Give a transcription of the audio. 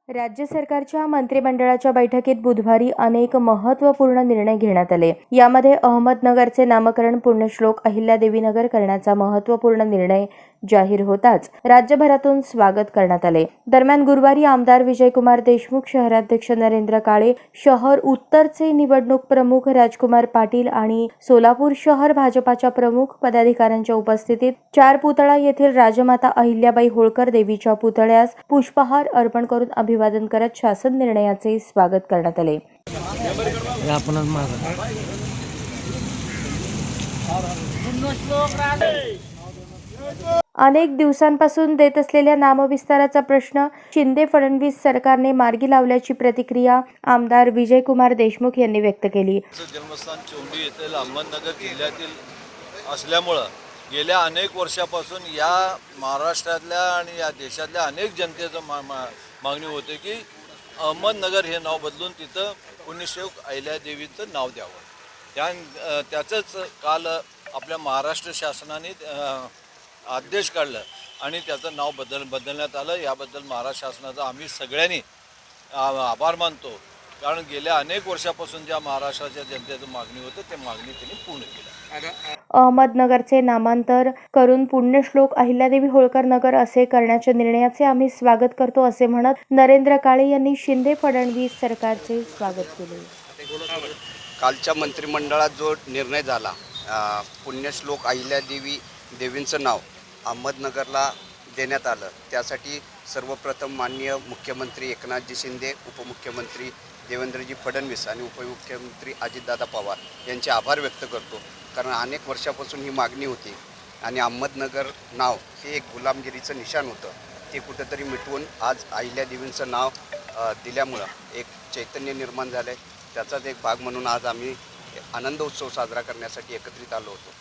राज्य सरकारच्या मंत्रिमंडळाच्या बैठकीत बुधवारी अनेक महत्त्वपूर्ण निर्णय घेण्यात आले. यामध्ये अहमदनगरचे नामकरण पुण्यश्लोक अहिल्यादेवीनगर करण्याचा महत्त्वपूर्ण निर्णय जाहीर होताच राज्यभरातून स्वागत करण्यात आले. दरम्यान गुरुवारी आमदार विजयकुमार देशमुख, शहराध्यक्ष नरेंद्र काळे, शहर उत्तरचे निवडणूक प्रमुख राजकुमार पाटील आणि सोलापूर शहर भाजपाच्या प्रमुख पदाधिकाऱ्यांच्या उपस्थितीत चार पुतळा येथील राजमाता अहिल्याबाई होळकर देवीच्या पुतळ्यास पुष्पहार अर्पण करून अभिवादन करत शासन निर्णयाचे स्वागत करण्यात आले. अनेक दिवसांपासून देत असलेल्या नामविस्ताराचा प्रश्न शिंदे-फडणवीस सरकारने मार्गी लावल्याची प्रतिक्रिया आमदार विजयकुमार देशमुख यांनी व्यक्त केली. जन्मस्थान चोंडी येथील अहमदनगर जिल्ह्यातील असल्यामुळं गेल्या अनेक वर्षापासून या महाराष्ट्रातल्या आणि या देशातल्या अनेक जनतेचं मागणी होते की अहमदनगर हे नाव बदलून तिथं पुण्यश्लोक अहिल्यादेवीचं नाव द्यावं. त्याचंच काल आपल्या महाराष्ट्र शासनाने आदेश काढला आणि त्याचं नाव बदलण्यात आलं. याबद्दल महाराष्ट्र शासनाचा आम्ही सगळ्यांनी आभार मानतो, कारण गेल्या अनेक वर्षापासून ज्या महाराष्ट्राच्या जनतेचं मागणी होतं ते मागणी त्यांनी पूर्ण केलं. अहमदनगरचे नामांतर करून पुण्यश्लोक अहिल्यादेवी होळकर नगर असे करण्याच्या निर्णयाचे आम्ही स्वागत करतो असे म्हणत नरेंद्र काळे यांनी शिंदे-फडणवीस सरकारचे स्वागत केले. कालच्या मंत्रिमंडळात जो निर्णय झाला, पुण्यश्लोक देवींचं नाव अहमदनगरला देण्यात आलं, त्यासाठी सर्वप्रथम माननीय मुख्यमंत्री एकनाथजी शिंदे, उपमुख्यमंत्री देवेंद्रजी फडणवीस आणि उपमुख्यमंत्री अजितदादा पवार यांचे आभार व्यक्त करतो. कारण अनेक वर्षापासून ही मागणी होती आणि अहमदनगर नाव हे एक गुलामगिरीचं निशाण होतं. ते कुठंतरी मिटवून आज अहिल्यादेवींचं नाव दिल्यामुळं एक चैतन्य निर्माण झालं आहे. त्याचाच एक भाग म्हणून आज आम्ही आनंद उत्सव साजरा करण्यासाठी एकत्रित आलो होतो.